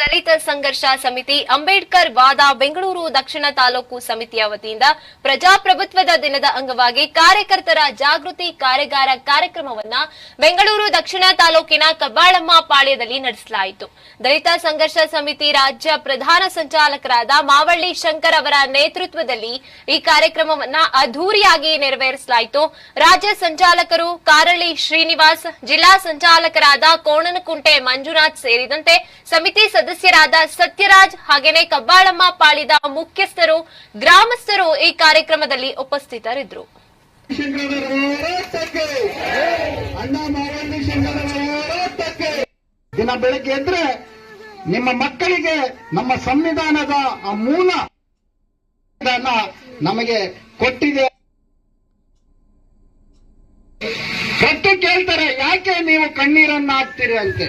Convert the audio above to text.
ದಲಿತ ಸಂಘರ್ಷ ಸಮಿತಿ ಅಂಬೇಡ್ಕರ್ ವಾದ ಬೆಂಗಳೂರು ದಕ್ಷಿಣ ತಾಲೂಕು ಸಮಿತಿಯ ವತಿಯಿಂದ ಪ್ರಜಾಪ್ರಭುತ್ವದ ದಿನದ ಅಂಗವಾಗಿ ಕಾರ್ಯಕರ್ತರ ಜಾಗೃತಿ ಕಾರ್ಯಾಗಾರ ಕಾರ್ಯಕ್ರಮವನ್ನು ಬೆಂಗಳೂರು ದಕ್ಷಿಣ ತಾಲೂಕಿನ ಕಬ್ಬಾಳಮ್ಮ ಪಾಳ್ಯದಲ್ಲಿ ನಡೆಸಲಾಯಿತು. ದಲಿತ ಸಂಘರ್ಷ ಸಮಿತಿ ರಾಜ್ಯ ಪ್ರಧಾನ ಸಂಚಾಲಕರಾದ ಮಾವಳ್ಳಿ ಶಂಕರ್ ಅವರ ನೇತೃತ್ವದಲ್ಲಿ ಈ ಕಾರ್ಯಕ್ರಮವನ್ನು ಅದ್ದೂರಿಯಾಗಿ ನೆರವೇರಿಸಲಾಯಿತು. ರಾಜ್ಯ ಸಂಚಾಲಕರು ಕಾರಳಿ ಶ್ರೀನಿವಾಸ್, ಜಿಲ್ಲಾ ಸಂಚಾಲಕರಾದ ಕೋಣನಕುಂಟೆ ಮಂಜುನಾಥ್ ಸೇರಿದಂತೆ ಸಮಿತಿ ಸದಸ್ಯರಾದ ಸತ್ಯರಾಜ್ ಹಾಗೇನೆ ಕಬ್ಬಾಳಮ್ಮ ಪಾಳ್ಯದ ಮುಖ್ಯಸ್ಥರು, ಗ್ರಾಮಸ್ಥರು ಈ ಕಾರ್ಯಕ್ರಮದಲ್ಲಿ ಉಪಸ್ಥಿತರಿದ್ದರು. ದಿನ ಬೆಳಗ್ಗೆ ಎದ್ರೆ ನಿಮ್ಮ ಮಕ್ಕಳಿಗೆ ನಮ್ಮ ಸಂವಿಧಾನದ ಆ ಮೂಲ ನಮಗೆ ಕೊಟ್ಟಿದೆ. ಕಟ್ಟು ಕೇಳ್ತಾರೆ, ಯಾಕೆ ನೀವು ಕಣ್ಣೀರನ್ನ ಹಾಕ್ತೀರಿ ಅಂತ.